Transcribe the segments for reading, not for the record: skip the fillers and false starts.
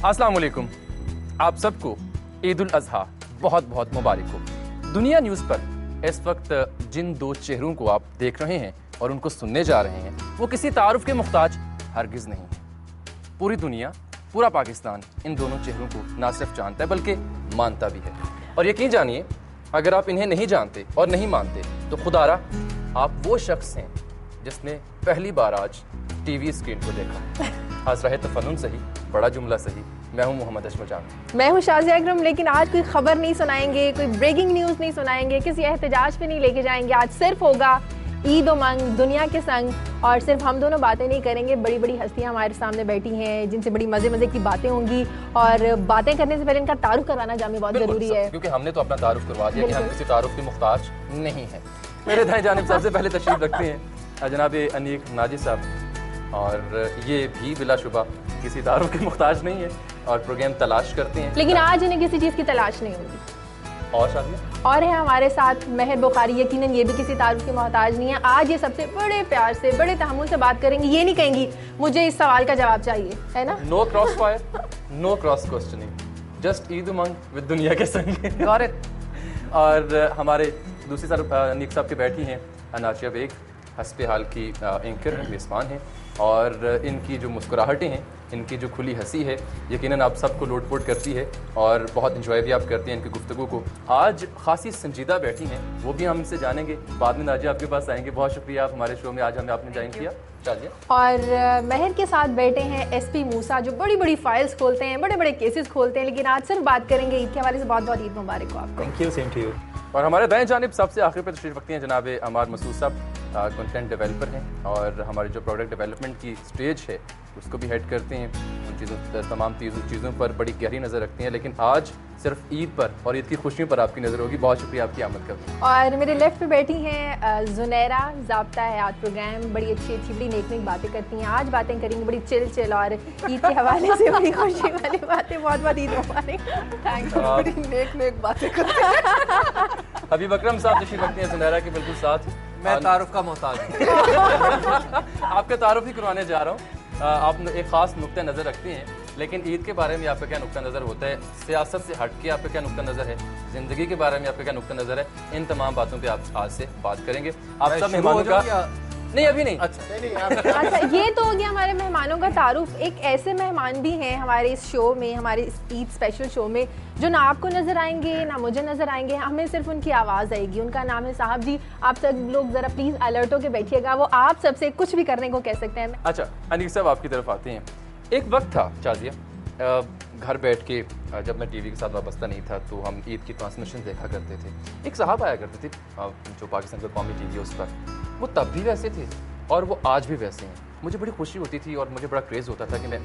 अस्सलाम वालेकुम। आप सबको ईद उल अज़हा बहुत बहुत मुबारक हो। दुनिया न्यूज़ पर इस वक्त जिन दो चेहरों को आप देख रहे हैं और उनको सुनने जा रहे हैं वो किसी तारुफ के मुख्ताज हरगिज़ नहीं है। पूरी दुनिया, पूरा पाकिस्तान इन दोनों चेहरों को ना सिर्फ जानता है बल्कि मानता भी है। और यकीन जानिए, अगर आप इन्हें नहीं जानते और नहीं मानते तो खुदारा आप वो शख्स हैं जिसने पहली बार आज टीवी स्क्रीन को देखा। आज रहे तफन्नुन सही, बड़ा जुमला सही। मैं हूं मोहम्मद अशमत जान। मैं हूं शाज़िया अकरम। लेकिन आज कोई खबर नहीं सुनाएंगे, कोई ब्रेकिंग न्यूज़ नहीं सुनाएंगे, किसी एहतजाज पे नहीं लेके जाएंगे। आज सिर्फ होगा ईद उमंग दुनिया के संग। और सिर्फ हम दोनों बातें नहीं करेंगे, बड़ी बड़ी हस्तियां हमारे सामने बैठी हैं जिनसे बड़ी मज़े मज़े की बातें होंगी। और बातें करने से पहले इनका तारुफ करवाना जामी बहुत ज़रूरी है, क्योंकि हमने तो अपना तारुफ करवा दिया कि हम किसी तारुफ के मुख्ताज नहीं हैं। मेरे दाएं जानिब सबसे पहले तशरीफ रखते हैं जनाब अनीक नाजी साहब, और ये भी बिलाशुबा किसी तारुफ के मुख्ताज नहीं है और प्रोग्राम तलाश करते हैं, लेकिन आज इन्हें किसी चीज़ की तलाश नहीं होगी। और शादी और है हमारे साथ महर बुखारी, यकीनन ये भी किसी तारुफ के मोहताज नहीं है। आज ये सबसे बड़े प्यार से, बड़े तहम्मुल से बात करेंगी। ये नहीं कहेंगी मुझे इस सवाल का जवाब चाहिए, है ना? No cross fire, no cross questioning, just Eid उमंग विद दुनिया के संग। और हमारे दूसरी तरफ अनीक साहब के बैठी हैं अनाचिया बेग, हस्बे हाल की एंकर मेज़बान हैं, और इनकी जो मुस्कुराहटें हैं, इनकी जो खुली हंसी है, यकीनन आप सबको लोटपोट करती है और बहुत इंजॉय भी आप करते हैं इनकी गुफ्तगू को। आज खासी संजीदा बैठी हैं, वो भी हम इनसे जानेंगे। बाद में नाजिया आपके पास आएंगे। बहुत शुक्रिया आप हमारे शो में आज हमें आपने ज्वाइन किया। चलिए। और महर के साथ बैठे हैं एसपी मूसा, जो बड़ी बड़ी फाइल्स खोलते हैं, बड़े बड़े केसेस खोलते हैं। लेकिन आज सिर्फ बात करेंगे ईद के हवाले से। बहुत बहुत ईद मुबारक हो आपको। Thank you, same to you. और हमारे दाएं जानिब सबसे आखिर पर तशरीफ रखती हैं जनाब अमार मसूद साहब, कंटेंट डेवलपर हैं और हमारी जो प्रोडक्ट डेवलपमेंट की स्टेज है उसको भी हेड करते हैं। उन चीज़ों, तमाम चीज़ों पर बड़ी गहरी नज़र रखती हैं। लेकिन आज सिर्फ ईद पर और ईद की खुशियों पर आपकी नज़र होगी। बहुत शुक्रिया आपकी आमद का। और मेरे लेफ्ट पे बैठी हैं जुनैरा, ज़ाब्ता हयात प्रोग्राम, बड़ी अच्छी अच्छी बड़ी नेक नेक बातें करती हैं। आज बातें करेंगी बड़ी चिल और ईद के हवाले से बड़ी खुशी वाली बातें। बहुत बहुत ईद मुबारक। Thank you. बड़ी नेक नेक बातें करती हैं। हबीब अकरम साहब तशरीफ रखते हैं जुनैरा के बिल्कुल साथ। मैं तारुफ का मोहताज हूं। आपका तारुफ ही करवाने जा रहा हूँ। आप एक ख़ास नुक्ता नज़र रखते हैं, लेकिन ईद के बारे में आपका क्या नुक्ता नज़र होता है? सियासत से हट के आपका क्या नुक्ता नज़र है? ज़िंदगी के बारे में आपका क्या नुक्ता नज़र है? इन तमाम बातों पे आप आज से बात करेंगे। आप सब मेहमानों का नहीं, अभी नहीं। अच्छा, ये तो हो गया हमारे मेहमानों का तारुफ। एक ऐसे मेहमान भी हैं हमारे इस शो में, हमारे इस ईद स्पेशल शो में, जो ना आपको नजर आएंगे ना मुझे नजर आएंगे, हमें सिर्फ उनकी आवाज़ आएगी। उनका नाम है साहब जी। आप सब लोग जरा प्लीज अलर्ट होकर बैठिएगा। वो आप सबसे कुछ भी करने को कह सकते हैं। अच्छा अनीक साहब आपकी तरफ आते हैं। एक वक्त था शाज़िया, घर बैठ के जब मैं टीवी के साथ वाबस्ता नहीं था तो हम ईद की ट्रांसमिशन देखा करते थे। एक साहब आया करते थे जो पाकिस्तान का कौमी टीवी है उस पर, वो तब भी वैसे थे और वो आज भी वैसे हैं। मुझे बड़ी खुशी होती थी और मुझे बड़ा क्रेज़ होता था कि मैं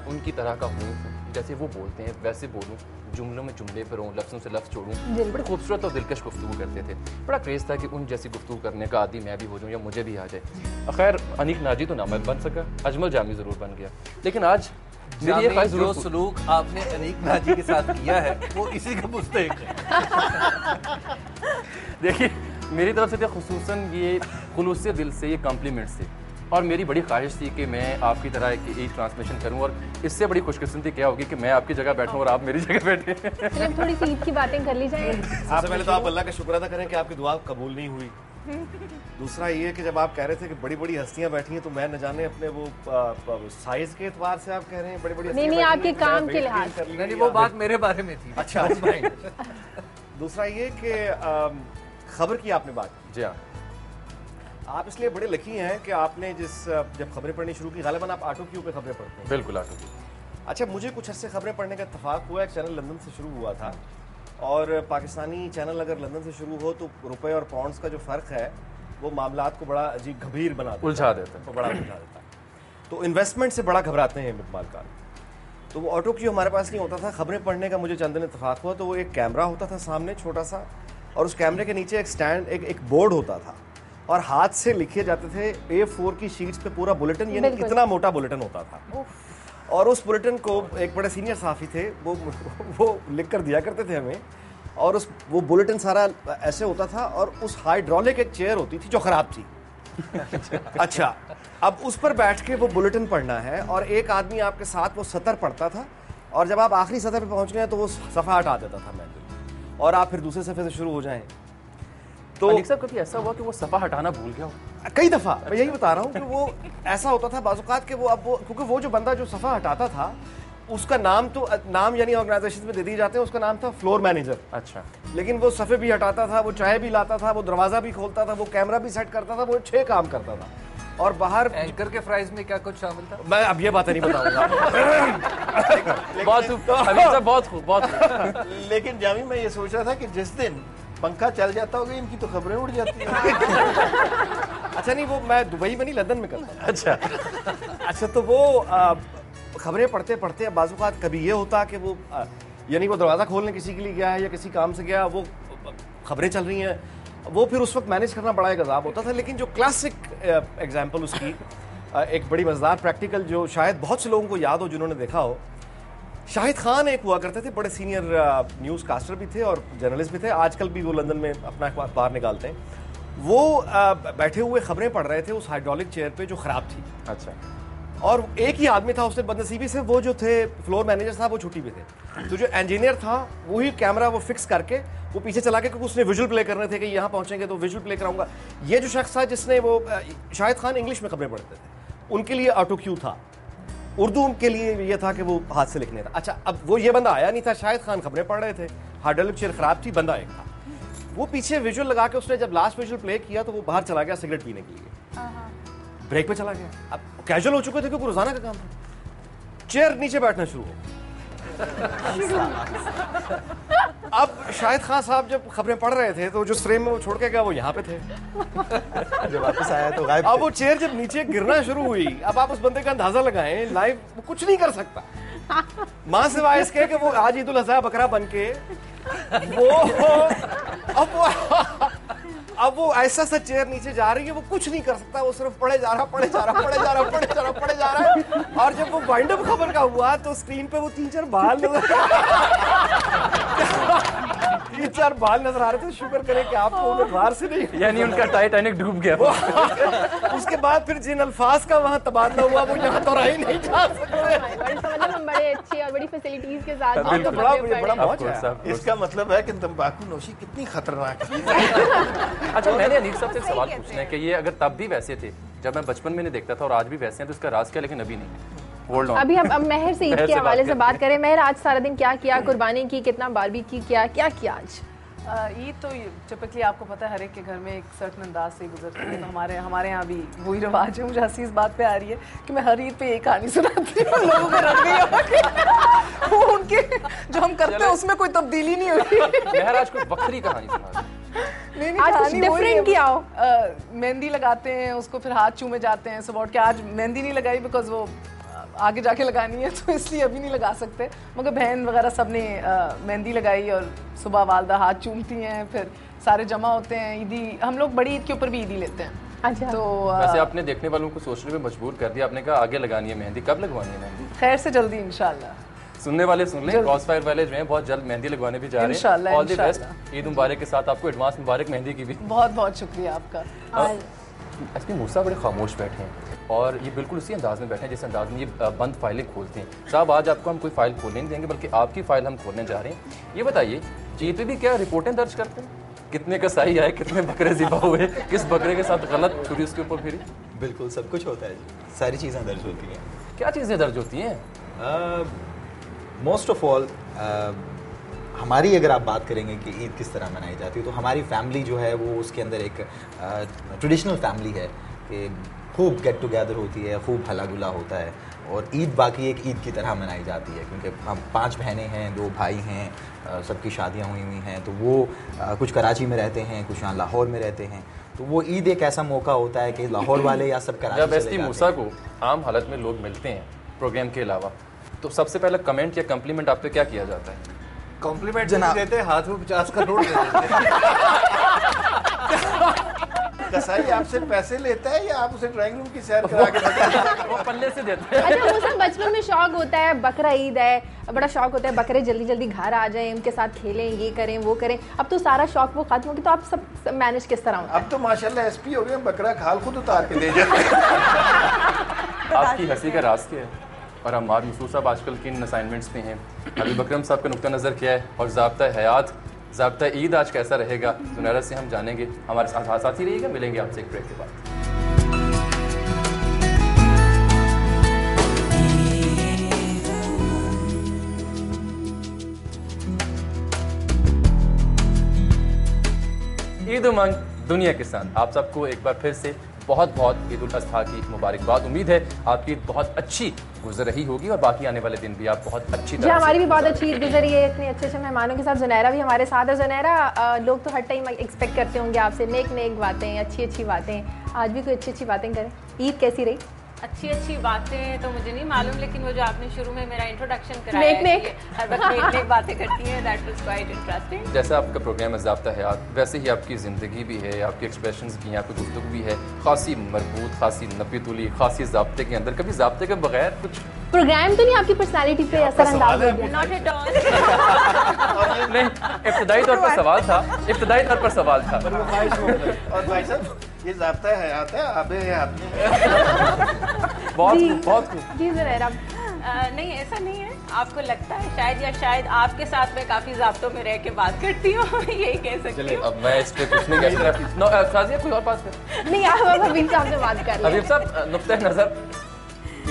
उनकी तरह का हूँ, जैसे वो बोलते हैं वैसे बोलूँ, जुमलों में जुमले पर हूँ, लफ्ज़ों से लफ्ज़ छोड़ूँ। बड़ी खूबसूरत और दिलकश गुफ्तगू करते थे। बड़ा क्रेज़ था कि उन जैसी गुफ्तगू करने का आदी मैं भी हो जाऊँ या मुझे भी आ जाए। खैर अनीक नाजी तो ना मैं बन सका, अजमल जामी ज़रूर बन गया। लेकिन आज जो सलूक आपने अनीक नाजी के साथ किया है वो इसी का मुस्तहिक है। देखिए मेरी तरफ से तो खुसूसन ये खुलूस से दिल से ये कॉम्प्लीमेंट्स थे और मेरी बड़ी ख्वाहिश थी कि मैं आपकी तरह एक ईद ट्रांसमिशन करूं। और इससे बड़ी खुशकिस्मती क्या होगी कि मैं आपकी जगह बैठूं और आप मेरी जगह बैठे। चलिए थोड़ी सी ईद की बातें कर ली जाए। सबसे पहले तो आप अल्लाह का शुक्र अदा करें कि आपकी दुआ कबूल नहीं हुई। दूसरा ये कि जब आप कह रहे थे कि बड़ी बड़ी हस्तियां बैठी हैं तो मैं न जाने अपने वो साइज के एतबार से आप कह रहे हैं बड़ी बड़ी नहीं, आपके काम के लिहाज से। नहीं, वो बात मेरे बारे में थी। अच्छा। दूसरा ये कि खबर की आपने बात की। जी हाँ, आप इसलिए बड़े लकी हैं कि आपने जब खबरें पढ़नी शुरू की, गालिबन आप ऑटो क्यू पे खबरें पढ़ते हैं। बिल्कुल ऑटो क्यू। अच्छा, मुझे कुछ ऐसे खबरें पढ़ने का इत्तेफाक हुआ। एक चैनल लंदन से शुरू हुआ था और पाकिस्तानी चैनल अगर लंदन से शुरू हो तो रुपए और पाउंड्स का जो फ़र्क है वो मामलात को बड़ा अजीब गंभीर बना देता है, उलझा देता है, बड़ा उलझा देता है। तो इन्वेस्टमेंट से बड़ा घबराते हैं मालकान। तो वो ऑटो क्यू हमारे पास नहीं होता था। खबरें पढ़ने का मुझे चंद दिन इत्तेफाक हुआ, तो वो एक कैमरा होता था सामने छोटा सा, और उस कैमरे के नीचे एक स्टैंड, एक बोर्ड होता था, और हाथ से लिखे जाते थे A4 की शीट्स पे पूरा बुलेटिन, यानी इतना मोटा बुलेटिन होता था। और उस बुलेटिन को एक बड़े सीनियर सहाफ़ी थे, वो लिख कर दिया करते थे हमें, और वो बुलेटिन सारा ऐसे होता था, और उस हाइड्रोलिक एक चेयर होती थी जो ख़राब थी। अच्छा, अब उस पर बैठ के वो बुलेटिन पढ़ना है, और एक आदमी आपके साथ वो सतर पढ़ता था, और जब आप आखिरी सतर पे पहुंच गए तो वो सफ़ा हटा देता था मैनुअली, और आप फिर दूसरे सफ़े से शुरू हो जाएं। तो अनीक साहब कभी ऐसा हुआ कि वो सफ़ा हटाना भूल गया हो? कई दफ़ा, मैं यही बता रहा हूँ कि वो ऐसा होता था बाज़-औक़ात कि क्योंकि वो जो बंदा जो सफ़ा हटाता था, उसका नाम यानी ऑर्गेनाइजेशन में दे दिए जाते हैं, उसका नाम था फ्लोर मैनेजर। अच्छा। लेकिन वो सफ़े भी हटाता था, वो चाय भी लाता था, वो दरवाज़ा भी खोलता था, वो कैमरा भी सेट करता था, वो 6 काम करता था। और बाहर एंकर के फ्राइज में क्या कुछ शामिल था? मैं अब ये बातें नहीं बताऊंगा। बहुत खूब। लेकिन जामी, मैं ये सोच रहा था कि जिस दिन पंखा चल जाता होगा इनकी तो खबरें उड़ जाती हैं। अच्छा, नहीं, वो मैं दुबई में नहीं, लंदन में करता हूँ। अच्छा, तो वो खबरें पढ़ते पढ़ते बाज़-औक़ात कभी ये होता कि वो यानी वो दरवाज़ा खोलने किसी के लिए गया है या किसी काम से गया, वो खबरें चल रही हैं, वो फिर उस वक्त मैनेज करना बड़ा एक अज़ाब होता था। लेकिन जो क्लासिक एग्जाम्पल उसकी एक बड़ी मज़ेदार प्रैक्टिकल जो शायद बहुत से लोगों को याद हो जिन्होंने देखा हो, शाहिद खान एक हुआ करते थे, बड़े सीनियर न्यूज़ कास्टर भी थे और जर्नलिस्ट भी थे, आजकल भी वो लंदन में अपना अखबार निकालते हैं। वो बैठे हुए खबरें पढ़ रहे थे उस हाइड्रोलिक चेयर पे जो ख़राब थी। अच्छा। और एक ही आदमी था, उसने बदनसीबी से वो जो थे फ्लोर मैनेजर था वो छुट्टी पे थे, तो जो इंजीनियर था वही कैमरा वो फिक्स करके वो पीछे चला के, क्योंकि उसने विजुअल प्ले करने थे कि यहाँ पहुँचेंगे तो विजुअल प्ले कराऊंगा। ये जो शख्स था जिसने वो शाहिद खान इंग्लिश में खबरें पढ़ते थे, उनके लिए ऑटो क्यू था, उर्दू उनके लिए ये था कि वो हाथ से लिखने था। अच्छा, अब वो ये बंदा आया नहीं था, शाहिद खान खबरें पढ़ रहे थे, हाइड्रोलिक चेयर खराब थी, बंदा एक था, वो पीछे विजुअल लगा के उसने जब लास्ट विजुअल प्ले किया तो वो बाहर चला गया सिगरेट पीने के लिए, ब्रेक पे चला गया। अब कैजुअल हो चुके थे क्योंकि रोजाना का काम था, चेयर नीचे बैठना शुरू हो। अब शाहिद खान साहब जब खबरें पढ़ रहे थे तो जो फ्रेम में वो छोड़ के गया वो यहाँ पे थे, जब वापस आया तो गायब। अब वो चेयर जब नीचे गिरना शुरू हुई, अब आप उस बंदे का अंदाजा लगाएं, लाइव वो कुछ नहीं कर सकता मां सिवाय इसके कि वो आज ईद उल अज़हा बकरा बन के अब वो ऐसा सा चेयर नीचे जा रही है, वो कुछ नहीं कर सकता, वो सिर्फ पढ़े जा रहा है। और जब वो वाइंड अप खबर का हुआ तो स्क्रीन पे वो 3-4 बाल नजर आ रहे थे। शुक्र करें कि आपको उन्हें बाहर से नहीं, यानी उनका टाइटैनिक डूब गया। उसके बाद फिर जिन अल्फाज का वहाँ तबादला हुआ वो यहाँ तो रही नहीं जा सकते। हम बड़े अच्छे और बड़ी फैसिलिटीज के साथ बड़ा मौज है। इसका मतलब है कि तंबाकू नोशी कितनी खतरनाक है। अच्छा, मैंने अनीक साहब से एक सवाल पूछना है कि ये अगर तब भी वैसे थे, जब मैं बचपन में नहीं देखता था, और आज भी वैसे हैं, तो इसका राज क्या? लेकिन अभी नहीं। अभी हम अब महर से ईद के हवाले से बात करें। महर, आज सारा दिन क्या किया? कुर्बानी की, कितना बारबेक्यू किया, क्या किया आज? ईद तो टिपिकली आपको पता है हर एक के घर में एक सर्टन अंदाज से गुजरती है, तो हमारे यहाँ भी वही रिवाज है। मुझे हंसी इस बात पे आ रही है कि मैं हर ईद पे एक कहानी सुनाती हूँ लोगों को रख गई, उनके जो हम करते हैं उसमें कोई तब्दीली नहीं हुई। महर, आज कोई बकरी कहानी सुना। नहीं, आज कुछ डिफरेंट किया हो। मेहंदी लगाते हैं, उसको फिर हाथ चूमे जाते हैं सुबह उठ के। आज मेहंदी नहीं लगाई बिकॉज वो आगे जाके लगानी है, तो इसलिए अभी नहीं लगा सकते, मगर बहन वगैरह सब ने मेहंदी लगाई और सुबह वालदा हाथ चूमती हैं, फिर सारे जमा होते हैं। ईदी हम लोग बड़ी ईद के ऊपर भी ईदी लेते हैं। अच्छा, तो वैसे आपने देखने वालों को सोचने में मजबूर कर दिया। आपने कहा आगे लगानी है मेहंदी, कब लगवानी है मेहंदी? खैर से जल्दी इंशाल्लाह। सुनने वाले सुन लें, क्रॉसफायर वाले जो हैं बहुत जल्द मेहंदी लगवाने भी जा रहे हैं। इंशाल्लाह, ऑल द बेस्ट। ईद मुबारक के साथ आपको एडवांस मुबारक मेहंदी की भी। बहुत बहुत शुक्रिया आपका। एसपी मूसा बड़े खामोश बैठे हैं और ये बिल्कुल उसी अंदाज में बैठे हैं जिस अंदाज में ये बंद फाइलें खोलते हैं। साहब, आज आपको हम कोई फाइल खोलने नहीं देंगे, बल्कि आपकी फाइल हम खोलने जा रहे हैं। ये बताइए, ईद पे भी क्या रिपोर्टें दर्ज करते हैं? कितने कसाई आए, कितने बकरे ज़िबा हुए, किस बकरे के साथ गलत छुरी उसके ऊपर फिरी? बिल्कुल सब कुछ होता है जी, सारी चीज़ें दर्ज होती हैं। क्या चीज़ें दर्ज होती हैं? मोस्ट ऑफ ऑल हमारी अगर आप बात करेंगे कि ईद किस तरह मनाई जाती है, तो हमारी फैमिली जो है वो उसके अंदर एक ट्रेडिशनल फैमिली है कि खूब गेट टुगेदर होती है, खूब हला गुला होता है, और ईद बाकी एक ईद की तरह मनाई जाती है, क्योंकि हम 5 बहनें हैं, 2 भाई हैं, सबकी शादियां हुई हुई हैं, तो वो कुछ कराची में रहते हैं, कुछ यहाँ लाहौर में रहते हैं, तो वो ईद एक ऐसा मौका होता है कि लाहौर वाले या सब कराची जब एसपी मूसा को आम हालत में लोग मिलते हैं प्रोग्राम के अलावा, तो सबसे पहले कमेंट या कम्प्लीमेंट आप पे क्या किया जाता है? कॉम्प्लीमेंट नहीं देते, हाथ में 50 करोड़ दे देते। कसाई आपसे पैसे लेता है या आप उसे ड्राइंग रूम की सैर करा के बताते हैं? वो पल्ले से देते हैं। अच्छा, वो सब बचपन में शौक होता है, बकरा ईद है, बड़ा शौक होता है बकरे जल्दी जल्दी घर आ जाएं, उनके साथ खेलें, ये करें वो करें। अब तो सारा शौक वो खत्म हो गया, तो आप सब मैनेज किस तरह होता है? अब तो माशाल्लाह एसपी हो गए, बकरा खाल खुद उतार के दे जाते हैं। आपकी हंसी का राज क्या है? और अम्मार मसूद साहब आजकल किन असाइनमेंट्स पे हैं? हबीब अकरम साहब का नुक्ता नज़र क्या है? और ज़ाब्ता हयात, ज़ाब्ता ईद आज कैसा रहेगा? जुनैरा से हम जानेंगे। हमारे साथ ही रहिएगा, मिलेंगे आपसे एक ब्रेक के बाद। ईद उमंग दुनिया के साथ आप सबको एक बार फिर से बहुत बहुत ईद उल अज़हा की मुबारकबाद। उम्मीद है आपकी ईद बहुत अच्छी गुजर रही होगी और बाकी आने वाले दिन भी आप बहुत अच्छी जी, तरह हमारी भी बहुत अच्छी ईद गुजरी है, इतने अच्छे अच्छे मेहमानों के साथ। जुनैरा भी हमारे साथ है। जुनैरा, लोग तो हर टाइम एक्सपेक्ट करते होंगे आपसे नेक नेक बातें, अच्छी अच्छी बातें। आज भी कोई अच्छी अच्छी बातें करें। ईद कैसी रही? अच्छी अच्छी बातें तो मुझे नहीं मालूम, लेकिन वो जो आपने शुरू में मेरा इंट्रोडक्शन कराया नेक नेक। कि हर वक्त नेक नेक बातें करती हैं, दैट वाज क्वाइट इंटरेस्टिंग। जैसा आपका प्रोग्राम है ज़ाब्ता हयात, वैसे ही आपकी ज़िंदगी भी है, आपके एक्सप्रेशंस भी हैं, आपकी गुफ्तगू भी है, खासी मरबूत, खासी नपी तुली, खासी ज़ाब्ते के अंदर। कभी ज़ाब्ते के बगैर कुछ प्रोग्राम तो नहीं आपकी पर्सनालिटी पे असर अंदाज हो गया? Not at all. नहीं, इब्तदाई तौर पर सवाल था, इब्तदाई तौर पर सवाल था। पर वो ख्वाहिश हो गई। और भाई साहब, ये ज़ाब्ता है हयात है, आबे हयात नहीं। बहुत जी। खूब, बहुत खूब। जी जुनैरा, नहीं, ऐसा नहीं है। आपको लगता है शायद, या शायद आपके साथ मैं काफी ज़ाब्तों में रह के बात करती हूँ। यही कह सकती हूँ। अब मैं इस पे कुछ नहीं कह सकता। शाजिया, कोई और बात कर। नहीं आप हबीब साहब से बात कर लें। हबीब साहब, नुक्ता नज़र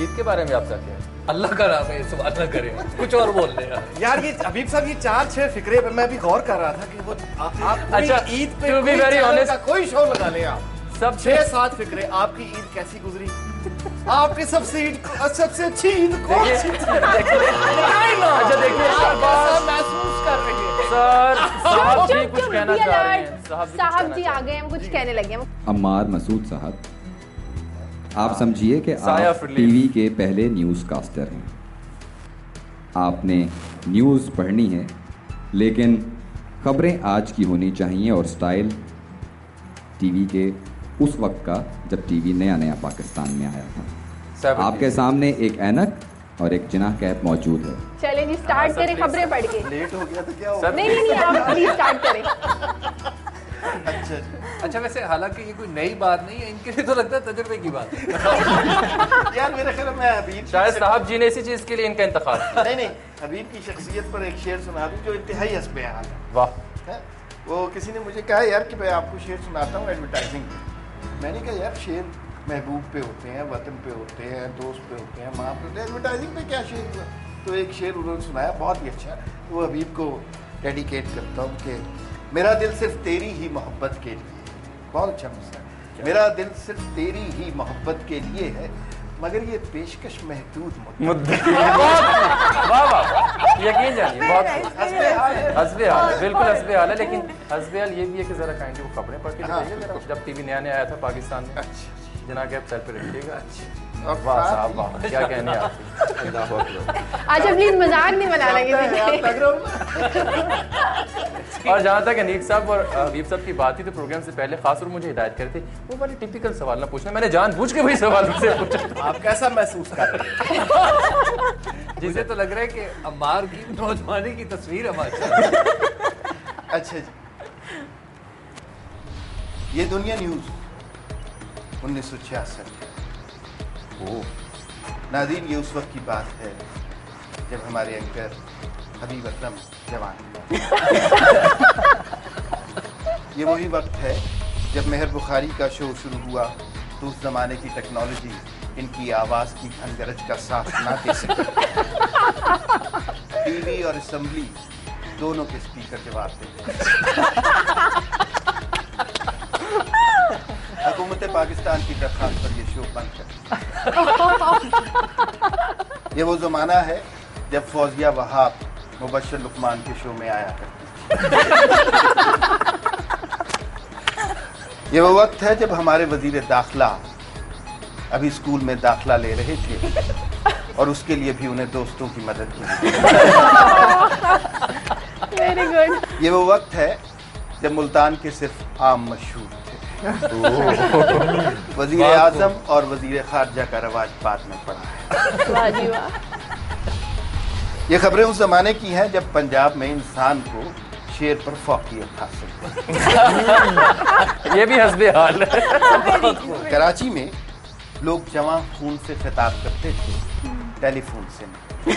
ईद के बारे में आपका क्या है? अल्लाह का नाम है, सवाल ना करें, कुछ और बोल रहे हैं। यार ये हबीब साहब, ये 4-6 फिक्रे पे मैं भी गौर कर रहा था कि वो आप अच्छा, ईद पे to be कोई very चैनल honest- का कोई शो लगा लें आप। सब 6-7 फिक्रे, आपकी ईद कैसी गुजरी, आपकी सबसे अच्छी ईद कौन सी थी? अच्छा देखिए, आप कैसा महसूस कर रहे हैं? सर साहब जी चुप, कुछ चुप, कहना be चाह रहे alert। हैं। साहब साहब जी आ गए, हम कुछ कहने लगे हैं। अम्मार मसूद साहब, आप समझिए कि साया आप for relief। टीवी के पहले न्यूज़ कास्टर हैं। आपने न्यूज़ पढ़नी है, लेकिन खबरें आज की होनी चाहिए और स्टाइल टीवी के उस वक्त का जब टीवी नया नया पाकिस्तान में आया था। आपके सामने एक ऐनक और एक जिनाह कैप मौजूद है। चलें जी, स्टार्ट करें खबरें पढ़ के। लेट हो गया तो क्या हो? सर, नहीं नहीं नहीं, आप प्लीज स्टार्ट करें। अच्छा अच्छा, वैसे हालांकि ये कोई नई बात नहीं है, इनके लिए तो लगता है तजुर्बे की बात है। यार, मेरे ख्याल में मैं हबीब शायद साहब जी ने इसी चीज के लिए इनका इंतखाब किया। नहीं, हबीब की शख्सियत पर एक शेर सुना दूं जो इंतहाई हस्बे-हाल है। वाह। है? वो किसी ने मुझे कहा यार कि मैं आपको शेर सुनाता हूँ एडवर्टाइजिंग पे। मैंने कहा यार, शेर महबूब पे होते हैं, वतन पे होते हैं, दोस्त पे होते हैं, माँ पे होते हैं, एडवर्टाइजिंग पे क्या शेर हुआ? तो एक शेर उन्होंने सुनाया, बहुत ही अच्छा। वो हबीब को डेडिकेट करता हूँ कि मेरा दिल सिर्फ तेरी ही मोहब्बत के लिए, बहुत अच्छा मसला है, मेरा दिल सिर्फ तेरी ही मोहब्बत के लिए है, मगर ये पेशकश महदूद मुद्दे। वाह वाह, यकीन जानिए, बहुत हस्बे-हाल है। हस्बे हाल है, बिल्कुल हस्बे हाल है। लेकिन हस्बे हाल ये भी है कि जरा काइंडली वो खबरें पढ़ के बताइए जरा। जब टीवी नया नया आया था पाकिस्तान में, जना के आप सर पे रखिएगा। वाह साहब वाह, क्या कहने आप। अच्छा प्लीज मजाक नहीं बनाना किसी के। और जहाँ तक अनीक साहब और हबीब साहब की बात थी, तो प्रोग्राम से पहले खास तौर मुझे हिदायत करते वो वाले टिपिकल सवाल ना पूछना। मैंने जानबूझ के वही सवाल उनसे पूछा। आप कैसा महसूस कर रहे हैं? मुझे तो लग रहा है कि अम्मार की नौजवानी की तस्वीर हमारे साथ। अच्छा जी, ये दुनिया न्यूज़ 1966। नाज़रीन, ये उस वक्त की बात है जब हमारे एंकर हबीब अकरम जवान हुआ। ये वही वक्त है जब मेहर बुखारी का शो शुरू हुआ, तो उस जमाने की टेक्नोलॉजी इनकी आवाज़ की घनगरज का साथ ना दे सकी। टीवी और असेंबली दोनों के स्पीकर जवाब देते। हुकूमत पाकिस्तान की दरखास्त पर यह शो बंद कर। ये वो ज़माना है जब फौजिया वहाब मुबश्शिर लुकमान के शो में आया करती। ये वो वक्त है जब हमारे वजीर दाखिला अभी स्कूल में दाखिला ले रहे थे और उसके लिए भी उन्हें दोस्तों की मदद की। Very good. ये वो वक्त है जब मुल्तान के सिर्फ आम मशहूर थे। वजीर आजम और वजीर खारजा का रवाज बाद में पड़ा है। वाह जी वाह। ये खबरें उस जमाने की हैं जब पंजाब में इंसान को शेर पर फौकियत हासिल थी। ये भी हस्बे हाल है। कराची में लोग जवां खून से खिताब करते थे, टेलीफोन से नहीं।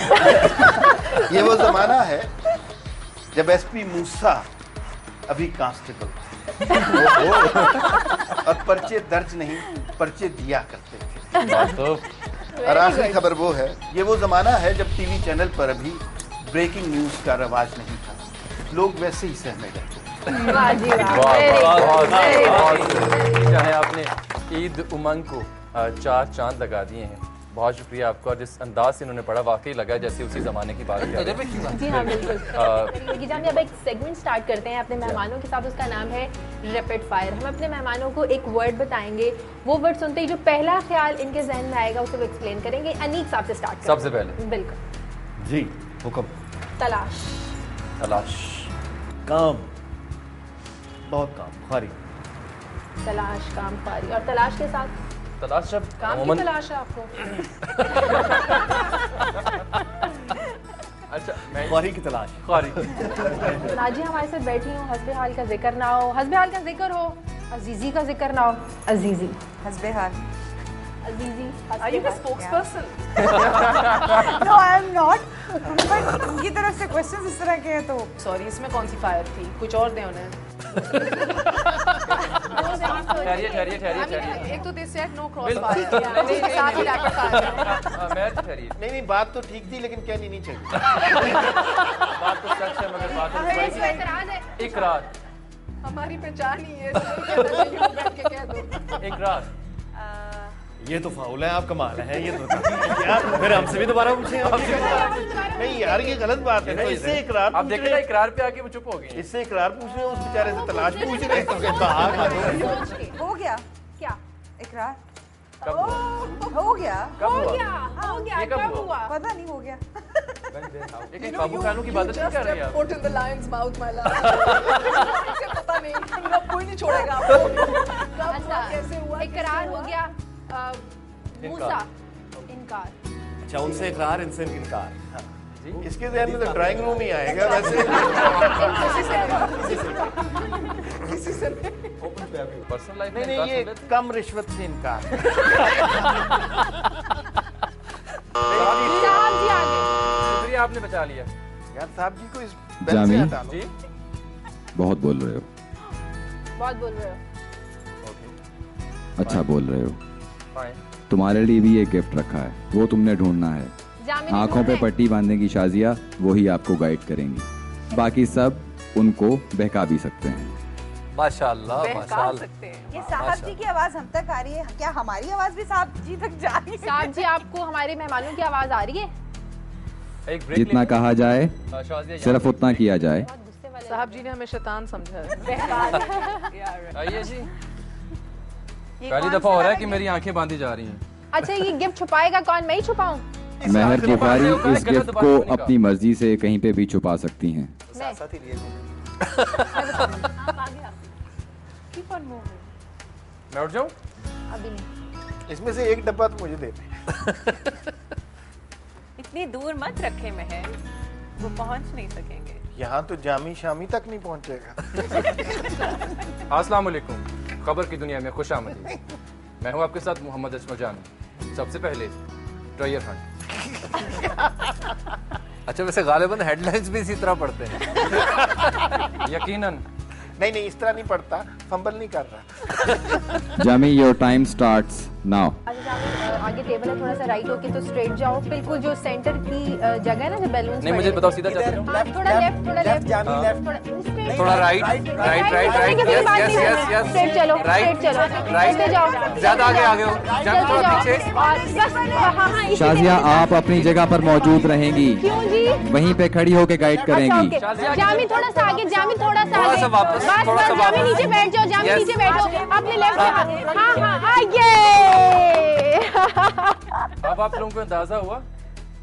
ये वो जमाना है जब एसपी मूसा अभी कांस्टेबल थे और पर्चे दर्ज नहीं, पर्चे दिया करते थे। और आखिरी खबर वो है, ये वो जमाना है जब टीवी चैनल पर अभी ब्रेकिंग न्यूज का रवाज नहीं था, लोग वैसे ही सहमे रहते थे। वाह जी वाह। चाहे आपने ईद उमंग को 4 चांद लगा दिए हैं। बहुत शुक्रिया आपका। और जिस अंदाज से इन्होंने पढ़ा वाकई लगा जैसे उसी जमाने की बात कर रहे हैं। जी हाँ बिल्कुल। जामिया अब एक सेगमेंट स्टार्ट करते हैं अपने मेहमानों के साथ, उसका नाम है रैपिड फायर। हम अपने मेहमानों को एक वर्ड बताएंगे, वो वर्ड सुनते ही जो पहला ख्याल इनके जहन में आएगा उसे वो एक्सप्लेन करेंगे। अनीक साहब से स्टार्ट करेंगे सबसे पहले। बिल्कुल जी हुक्म। तलाश। तलाश। काम, बहुत काम, खारी। तलाश, काम, ख्वारी। और तलाश के साथ तलाश जब काम की तलाश है आपको। अच्छा मैं ख्वारी की तलाश। ख्वारी। नाजी हमारे साथ बैठी हूँ, हस्बे हाल का जिक्र ना हो, हस्बे हाल का जिक्र हो, अजीजी का जिक्र ना हो। अजीजी, हस्बे हाल। अजीजी, Are you the spokesperson? No, I am not. But उनकी तरफ से क्वेश्चंस इस तरह के हैं तो सॉरी, इसमें कौन सी फायर थी? कुछ और दें उन्हें। ठहरिए। एक तो दे सेट नो क्रॉस फायर, इसके साथ ही रैपिड फायर। ठहरिए। नहीं बात तो ठीक थी लेकिन कहनी नहीं चाहिए। बात तो सच है मगर बात इकरार। हमारी पहचान ही है, इसलिए कहना चाहिए वो बैठ के कह दो। इकरार। ये तो फाउल है, आप कमाल है ये तो। यार फिर हमसे भी दोबारा पूछें। नहीं यार ये गलत बात है ना, इससे इकरार आप देख रहे इकरार पे आके वो चुप हो गए। इससे इकरार पूछ रहे हो, उस बेचारे से तलाश पूछ रहे हो। हो गया क्या? इकरार कब हुआ? हो गया। कब हुआ? ये कब हुआ? पता नहीं हो गया। लेकिन काबू खानों की बात नहीं कर रहे हैं आप। Put in the lion's mouth, my love. मुझे पता नहीं, मेरा कोई नहीं छोड़ेगा आपको। अच्छा, कैसे हुआ? इकरार हो गया। मूसा, इनकार। अच्छा उनसे इकरार, इनसे इनकार। इसके जहन में तो ड्राइंग रूम ही आएगा वैसे। किसी से पर्सनल लाइफ नहीं ये कम रिश्वत से इनकार। साहब जी आगे। शुक्रिया आपने बचा लिया। यार साहब जी को इस बेल से जामी। हटा लो। जी बहुत बोल रहे हो। बहुत बोल रहे हो। अच्छा बोल रहे हो। फाइन। तुम्हारे लिए भी एक गिफ्ट रखा है, वो तुमने ढूंढना है। जामिन आंखों पे पट्टी बांधने की शाजिया वही आपको गाइड करेंगी, बाकी सब उनको बहका भी सकते हैं। माशाल्लाह बहका माशाल्लाह। सकते हैं। ये साहब जी की आवाज हम तक आ रही है, क्या हमारी आवाज भी साहब जी तक जा रही है? साहब जी आपको हमारे मेहमानों की आवाज आ रही है? एक ब्रेक जितना कहा जाए शाजिया सिर्फ उतना किया जाए। बहुत गुस्से वाले साहब जी ने हमें शैतान समझा है। आइए जी। ये पहली कौन दफा सा हो रहा है है? कि मेरी आंखें बांधी जा रही हैं। अच्छा ये गिफ्ट छुपाएगा कौन? मैं ही छुपाऊं? महर बुखारी होगा, इस गलत गिफ्ट बात को होने का। अपनी मर्जी से कहीं पे भी छुपा सकती हैं। मैं साथ ही लिए Keep on moving. मैं उठ जाऊं? अभी नहीं। इसमें से एक डब्बा तो मुझे दे दे। इतनी दूर मत रखे महर, वो पहुंच नहीं सकेंगे। यहाँ तो जामी शामी तक नहीं पहुँचेगा। अस्सलाम वालेकुम। खबर की दुनिया में खुशामदीद। मैं हूं आपके साथ मोहम्मद असमत जामी। सबसे पहले ट्रायर हंट। अच्छा वैसे गालिबन हेडलाइंस भी इसी तरह पढ़ते हैं। यकीनन। नहीं इस तरह नहीं पड़ता, फंबल नहीं कर रहा। Jami your time starts now. आगे टेबल है, थोड़ा सा राइट होके तो स्ट्रेट जाओ, बिल्कुल जो सेंटर की जगह है ना जो बैलून्स नहीं मुझे बताओ सीधा चलते हाँ, थोड़ा लेफ्ट, थोड़ा लेफ्ट, थोड़ा right right right right yes yes yes yes straight चलो, राइट स्ट्रेट चलो, राइट चलते जाओ, ज्यादा आगे आगे हो जामी चलते थोड़ा जाओ, पीछे और बस हाँ इसी शाजिया आप अपनी जगह पर मौजूद रहेंगी, क्यों जी? वहीं पे खड़ी होके गाइड अच्छा करेंगी। ओके, जामी थोड़ा सा आगे, जामी थोड़ा सा थोड़ा आगे, सा वापस, बस थोड़ा सा बस जामी वापस। नीचे बैठ जाओ, जामी Yes. नीचे बैठो, अपने लेफ्ट से हाँ आगे। अब आप लोगों को अंदाजा हुआ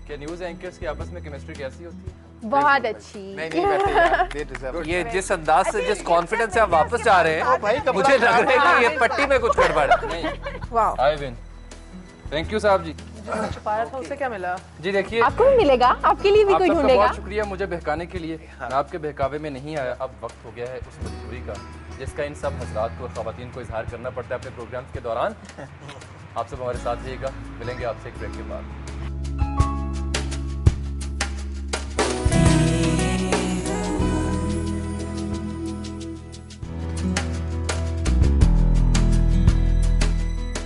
क्या न्यूज एंकर्स की आपस में केमिस्ट्री कैसी होती है? बहुत अच्छी। नहीं बैठे यार, they deserve- ये जिस अंदाज से जिस कॉन्फिडेंस से आप वापस जा रहे हैं भाई, कपड़ा मुझे लग रहा है कि ये पट्टी में कुछ गड़बड़ है। नहीं, वाह, आई विन। थैंक यू साहब जी। जो छुपा रहा था उसे क्या मिला? जी देखिए, आपको भी मिलेगा, आपके लिए भी आप कोई सबका ढूंढेगा। बहुत शुक्रिया मुझे बहकाने के लिए। मैं आपके बहकावे में नहीं आया। अब वक्त हो गया है उस मजबूरी का जिसका इन सब हजरात को और ख़वातीन को इजहार करना पड़ता है अपने प्रोग्राम्स के दौरान। आप सब हमारे साथ रहिएगा, मिलेंगे आपसे एक ब्रेक के बाद।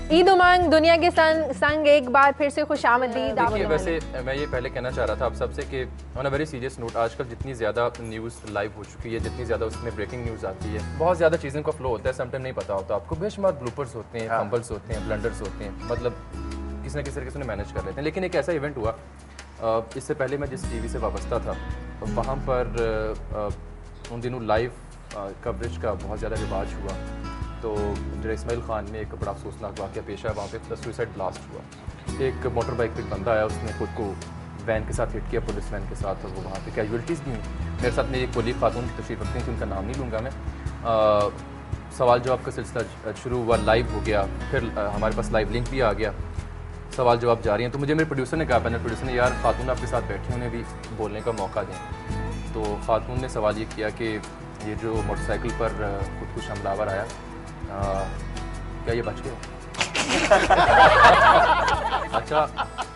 ईद उमंग दुनिया के संग एक बार फिर से खुशामदीद। देखिए, वैसे मैं ये पहले कहना चाह रहा था आप सबसे कि on a very serious note, आजकल जितनी ज़्यादा न्यूज़ लाइव हो चुकी है, जितनी ज़्यादा उसमें ब्रेकिंग न्यूज़ आती है, बहुत ज़्यादा चीज़ों का फ्लो होता है, समटाइम नहीं पता होता आपको। बेशुमार ब्लूपर्स होते हैं, फंबल्स होते हैं, ब्लंडर्स होते हैं, मतलब किसी न किसी तरीके से मैनेज कर लेते हैं। लेकिन एक ऐसा इवेंट हुआ, इससे पहले मैं जिस टीवी से वाबस्ता था वहाँ पर उन दिनों लाइव कवरेज का बहुत ज़्यादा रिवाज हुआ। तो जो इस्माइल खान में एक बड़ा अफसोसनाक वाक़या पेश आया, वहाँ पे सुसाइड ब्लास्ट हुआ। एक मोटर बाइक पे बंदा आया, उसने खुद को वैन के साथ हिट किया, पुलिस वैन के साथ, और वो वहाँ पे कैजुअलिटीज़ भी हुई। मेरे साथ मेरी एक कोलीग खातून तशरीफ़ रखती थी, उनका नाम नहीं लूँगा मैं। सवाल जवाब का सिलसिला शुरू हुआ, लाइव हो गया, फिर हमारे पास लाइव लिंक भी आ गया, सवाल जवाब जारी हैं। तो मुझे मेरे प्रोड्यूसर ने कहा, पैनल प्रोड्यूसर ने, यार खातून आपके साथ बैठी उन्हें भी बोलने का मौका दें। तो खातून ने सवाल ये किया कि ये जो मोटरसाइकिल पर खुदकुश हमलावर आया, क्या ये बच गए? अच्छा,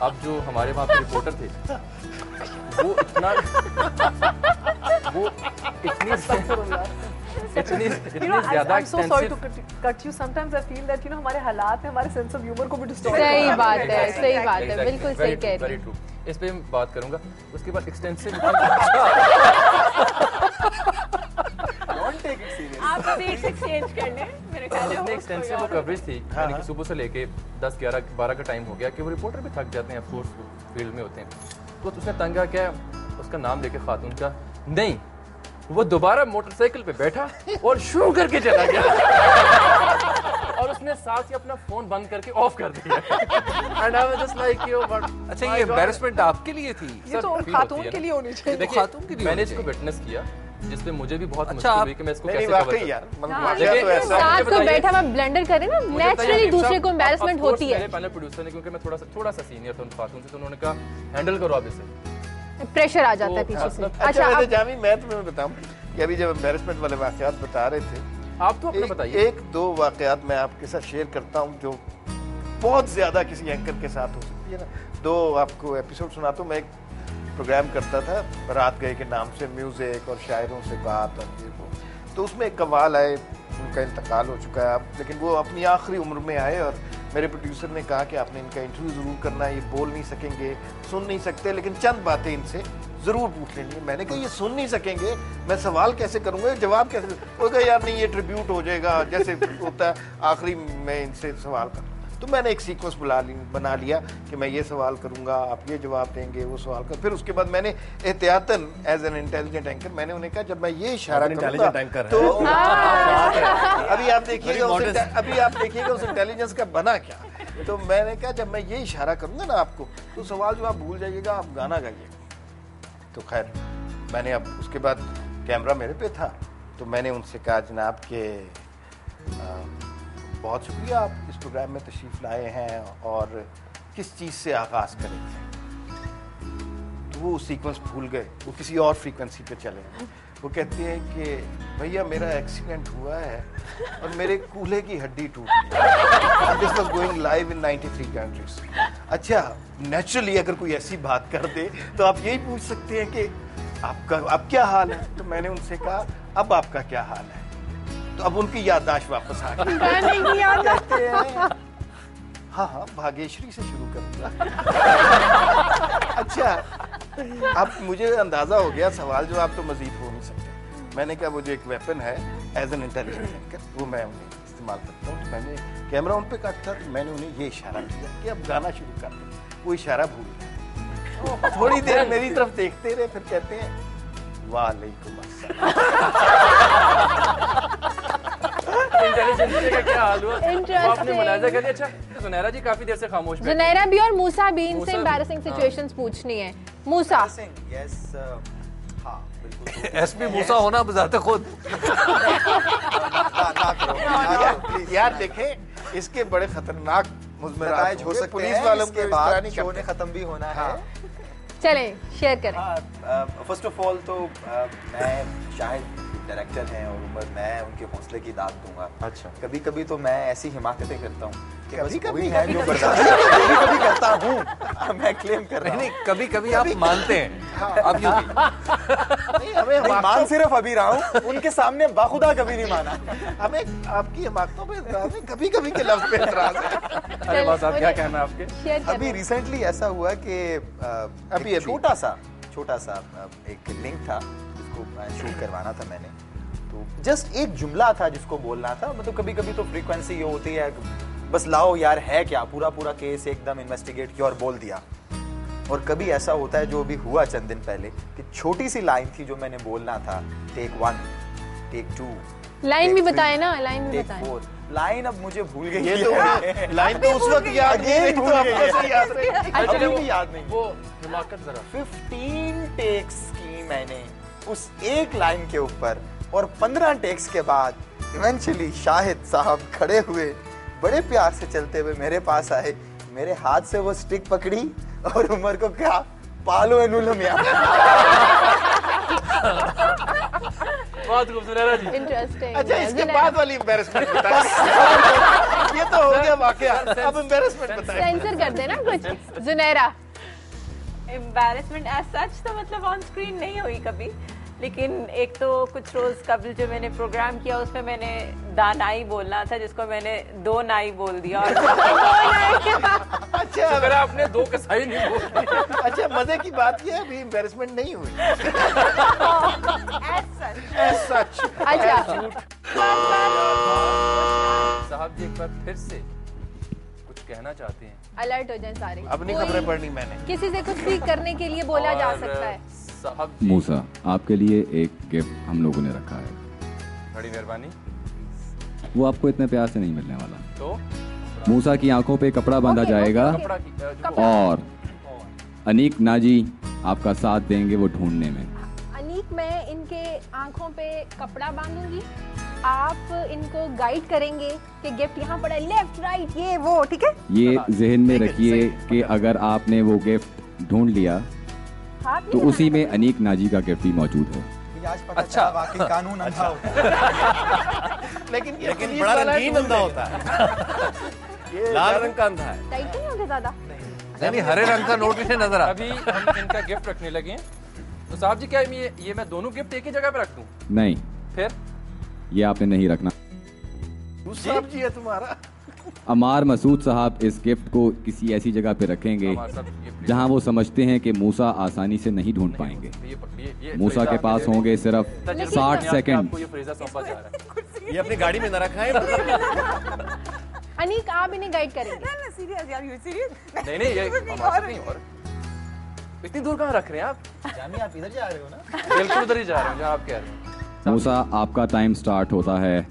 अब जो हमारे वहाँ पे रिपोर्टर थे वो इतना इतनी ज़्यादा extensive. Cut you sometimes I feel that हमारे हालात में हमारे सेंस ऑफ ह्यूमर को भी डिस्टॉर्ट। सही बात है, बिल्कुल सही कह रही हैं। इस पे मैं बात करूंगा। उसके बाद एक्सटेंसिव आप सीट्स एक्सचेंज कर लें, मेरे ख्याल में एक्सटेंसिव वो कवरेज थी, यानी कि सुबह से लेके 10, 11, 12 का टाइम हो गया कि वो रिपोर्टर भी थक जाते हैं, अफकोर्स फील्ड में होते हैं। तो उसने तंगा क्या, उसका नाम लेके खातून का नहीं, वो दोबारा मोटरसाइकिल पे बैठा और शुरू करके चला गया और उसने साथ ही अपना फोन बंद करके ऑफ कर दिया। And I was just like you, but अच्छा, ये एम्बैरेसमेंट आपके लिए थी? ये तो खातून के लिए होनी चाहिए। देखिए, खातून के लिए मैंने इसको विटनेस किया, जिसपे मुझे भी बहुत मुश्किल हुई कि मैं इसको कैसे कवर करूं यार। साथ को बैठा हुआ ब्लंडर करे ना, नेचुरली दूसरे को एम्बैरेसमेंट होती है। मेरे पैनल प्रोड्यूसर ने, क्योंकि मैं थोड़ा सा सीनियर था उन खातून से, तो उन्होंने कहा हैंडल करो आप इसे, प्रेशर आ जाता है पीछे से। अच्छा जामी, मैं तुम्हें बताऊं कि अभी जब एम्बैरेसमेंट वाले वाकयात बता रहे थे, आप तो अपने बताइए। एक दो वाकयात मैं आपके साथ शेयर करता हूं जो बहुत ज्यादा किसी एंकर के साथ हो सकती है ना। 2 आपको एपिसोड सुनाता हूं। मैं एक प्रोग्राम करता था रात गए के नाम से, म्यूजिक और शायरों से बात और ये वो। तो उसमें एक कमाल आए, उनका इंतकाल हो चुका है अब, लेकिन वो अपनी आखिरी उम्र में आए और मेरे प्रोड्यूसर ने कहा कि आपने इनका इंटरव्यू ज़रूर करना है, ये बोल नहीं सकेंगे, सुन नहीं सकते, लेकिन चंद बातें इनसे ज़रूर पूछ लेनी है। मैंने कहा ये सुन नहीं सकेंगे, मैं सवाल कैसे करूँगा, जवाब कैसे? वो कहा यार नहीं, ये ट्रिब्यूट हो जाएगा, जैसे होता है आखिरी में इनसे सवाल कर। तो मैंने एक सीक्वेंस बना लिया कि मैं ये सवाल करूंगा, आप ये जवाब देंगे, वो सवाल कर। फिर उसके बाद मैंने एहतियातन एज एन इंटेलिजेंट एंकर मैंने उन्हें कहा जब मैं ये इशारा करूंगा तो अभी आप देखिएगा उस इंटेलिजेंस का बना क्या। तो मैंने कहा जब मैं ये इशारा करूंगा ना आपको, तो सवाल जो आप भूल जाइएगा, आप गाना गाइएगा। तो खैर मैंने अब उसके बाद कैमरा मेरे पे था, तो मैंने उनसे कहा जनाब के बहुत शुक्रिया, आप इस प्रोग्राम में तशरीफ़ लाए हैं और किस चीज़ से आगाज़ करेंगे। तो वो सीक्वेंस भूल गए, वो किसी और फ्रीक्वेंसी पे चले गए। वो कहते हैं कि भैया मेरा एक्सीडेंट हुआ है और मेरे कूल्हे की हड्डी टूट गई। This was going live in 93 countries. अच्छा, नेचुरली अगर कोई ऐसी बात कर दे तो आप यही पूछ सकते हैं कि अब क्या हाल है। तो मैंने उनसे कहा अब आपका क्या हाल है। तो अब उनकी याददाश्त वापस आ गई। कहते हैं हाँ भाग्यश्री से शुरू करूंगा। अच्छा, अब मुझे अंदाजा हो गया सवाल जवाब तो मजीद हो नहीं सकते। मैंने कहा वो जो एक वेपन है एज एन इंटेलिजेंट एंकर, वो मैं उन्हें इस्तेमाल करता हूँ। तो मैंने कैमरा उन पे कट था, तो मैंने उन्हें ये इशारा किया कि अब गाना शुरू कर दें। वो इशारा भूल गया। थोड़ी देर मेरी तरफ देखते रहे, फिर कहते हैं वालेकुम अस्सलाम। सिलसिले का क्या हाल हुआ? Interesting. वो आपने मुलाहिजा कर लिया। अच्छा, जुनैरा जी काफी देर से खामोश बैठी हैं। जुनैरा भी और मूसा भी, इनसे मूसा भी। एम्बैरेसिंग सिचुएशंस पूछनी है। मूसा, यस, हाँ बिल्कुल। एसपी मूसा होना बजाते खुद। यार देखें इसके बड़े खतरनाक मुज़मरात नताइज हो सकते पुलिस हैं, वालों इसके को बाद शो ने खत्म भी होना है। चलें शेयर करें। फर्स्ट ऑफ ऑल तो मैं शायद डायरेक्टर हैं और उमर, मैं उनके हौसले की दाद दूंगा। अच्छा। कभी कभी तो मैं ऐसी हिमाकतें करता हूँ कि बस कभी-कभी, वही है जो बर्दाश्त कभी करता हूँ। मैं क्लेम कर रहा हूँ। नहीं, कभी कभी आप मानते हैं। अब यूं नहीं, हमें नहीं, मान सिर्फ अभी रहा हूँ, उनके सामने बाखुदा कभी नहीं माना। हमें आपकी हिमाकतों पे एतराज़ नहीं, कभी कभी के लफ्ज़ पे एतराज़ है। अरे बस आप क्या कहना है आपके? शेयर करें। अभी रिसेंटली ऐसा हुआ कि अभी। छोटा सा एक लिंक था जिसको शूट करवाना था मैंने, तो जस्ट एक जुमला था जिसको बोलना था। मतलब कभी कभी तो फ्रीक्वेंसी ये होती है बस लाओ यार है क्या, पूरा केस एकदम इन्वेस्टिगेट किया और बोल दिया। और कभी ऐसा होता है जो अभी हुआ चंद दिन पहले कि छोटी सी लाइन थी जो मैंने बोलना था, टेक 1, टेक 2, लाइन भी बताए ना, लाइन भी टेक बताए। 4। लाइन अब मुझे भूल गई ये है। तो लाइन तो उस वक्त याद नहीं रही, तो आपको से याद रही। अभी भी याद नहीं। वो हिमाकत जरा 15 टेक्स की मैंने उस एक लाइन के ऊपर, और 15 टेक्स के बाद इवेंचुअली शाहिद साहब खड़े हुए, बड़े प्यार से चलते हुए मेरे पास आए, मेरे हाथ से वो स्टिक पकड़ी और उमर को कहा पालो एनुलम यार। बहुत खूब जुनैरा जी। इंटरेस्टिंग। अच्छा, इसके बाद वाली एम्बैरेसमेंट बताएं। ये तो हो गया वाकया, अब एम्बैरेसमेंट बताएं। सेंसर कर देना कुछ। जुनैरा, एम्बैरेसमेंट एज सच तो मतलब ऑन स्क्रीन नहीं हुई कभी, लेकिन एक तो कुछ रोज कबल जो मैंने प्रोग्राम किया उसमें मैंने दानाई बोलना था जिसको मैंने दो नाई बोल दिया। और अच्छा, अगर आपने दो कसाई नहीं बोली। अच्छा, मजे की बात ये है अभी एम्बैरेसमेंट नहीं हुई। As such। अच्छा साहब जी एक बार फिर से कुछ कहना चाहते हैं? अलर्ट हो जाए सारे। अपनी कोई खबरें पढ़नी मैंने। किसी से कुछ भी करने के लिए बोला जा और सकता है। साहब जी, मूसा, आपके लिए एक गिफ्ट हम लोगों ने रखा है। बड़ी मेहरबानी। वो आपको इतने प्यार से नहीं मिलने वाला। तो मूसा की आंखों पे कपड़ा बांधा ओके, जाएगा ओके। कपड़ा की कपड़ा। और अनीक नाजी आपका साथ देंगे वो ढूंढने में। अनीक, मैं इनके आंखों पे कपड़ा बांधूंगी, आप इनको गाइड करेंगे कि गिफ्ट यहाँ पड़ा है, लेफ्ट राइट ये वो, ठीक है? ये जहन में रखिए कि अगर आपने वो गिफ्ट ढूंढ लिया हाथ तो नहीं उसी में लगाना अनीक नाजी का गिफ्ट भी मौजूद है। आज पता अच्छा। चला वाकई कानून अंधा होता है। लेकिन बड़ा रंगीन अंधा होता है। ये लाल रंग का अंधा है। पड़ेगा। टाइट नहीं होगा ज्यादा? नहीं, हरे रंग का नोट भी नजर आता। अभी हम इनका गिफ्ट रखने लगे हैं। तो साहब जी क्या ये मैं दोनों गिफ्ट एक ही जगह पे रख दूं? नहीं, फिर ये आपने नहीं रखना। साहब जी है तुम्हारा। अमार मसूद साहब इस गिफ्ट को किसी ऐसी जगह पे रखेंगे हमारे साथ ये please- जहां वो समझते हैं कि मूसा आसानी से नहीं ढूंढ पाएंगे। ये पकड़िए, ये मूसा फ्रीजा के पास आपके लिए- होंगे सिर्फ तजुर्बे 60 से आपको सेकंड। ये फ्रीजा सौंपा जा रहा है। ये अपनी गाड़ी में न रखा है। अनीक, आप इन्हें गाइड करेंगे। सीरियस यार, यू सीरियस? नहीं नहीं, ये हमारे साथ नहीं। और इतनी दूर कहाँ रख रहे हैं आप? जामी आप इधर जा रहे हो ना? बिल्कुल उधर ही जा रहे हैं जहाँ आप कह रहे हैं। मूसा, आपका टाइम स्टार्ट होता है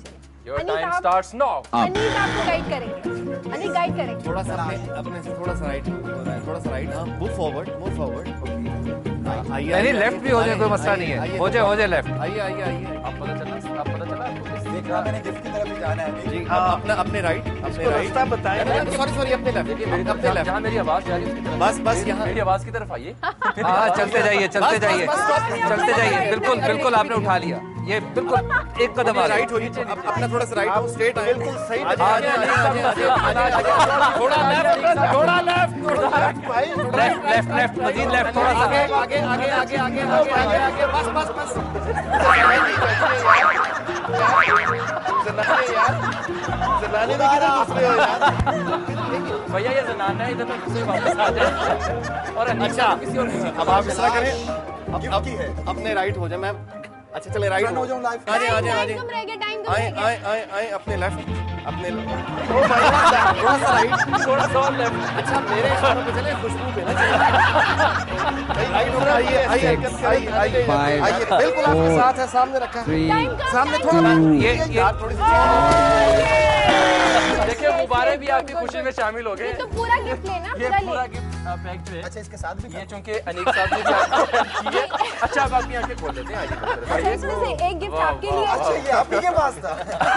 Your अनीक, time आप- starts now. अब। अनीक आपको गाइड करेंगे। अनीक गाइड करेंगे। थोड़ा सा अपने से थोड़ा सा राइट हो रहा है, थोड़ा सा राइट। हाँ, मूव फॉरवर्ड। नहीं, लेफ्ट भी हो जाए कोई मसला नहीं है। हो जाए लेफ्ट। आइए। आप पता चला आपको किस- देख रहा मैंने गिफ्ट की तरफ ही जाना है। जी, अपने राइट, अपने राइट। रास्ता बताएं। सॉरी, अपने लेफ्ट। देखिए मेरी तरफ जहाँ मेरी आवाज जा रही है उसकी तरफ। बस यहाँ। मेरी आवाज की तरफ आइए। हाँ, चलते जाइए, चलते जाइए, चलते जाइए। बिल्कुल बिल्कुल आपने उठा लिया। ये बिल्कुल एक कदम आगे। राइट हो नीचे, अपना थोड़ा सा राइट हो, स्ट्रेट आए। बिल्कुल सही। थोड़ा लेफ्ट भाई, लेफ्ट मजीद लेफ्ट, थोड़ा सा आगे। बस। जनाने में किधर घुस रहे हो यार? भैया ये जनाना है, इधर तो दूसरे वापस आ जाए। और अच्छा, किसी और अब आप इस तरह करें, अपने राइट हो जाए। मैं अच्छा चले राइट हो जाऊं लाइव। आजे टाइम कम रह गया, टाइम कम रह गया। आए अपने लेफ्ट, अपने थोड़ा सा राइट, थोड़ा सा और लेफ्ट। अच्छा मेरे इशारों पे चले, खुशबू पे ना चले। आइए बिल्कुल आपके साथ है, सामने रखा है, सामने थोड़ा ये देखिए गुब्बारे भी आपकी खुशी में शामिल हो गए। तो पूरा गिफ्ट लेना, ये पूरा पूरा ले। गिफ्ट पैक जो है, अच्छा इसके साथ भी ये चूंकि अनीक साहब ने भी आपको help की है। अच्छा अब आप आंखें खोल लेते हैं, अच्छा, आइए इसमें से एक गिफ्ट वाह, आपके वाह, लिए, वाह। ये आप ही के पास था।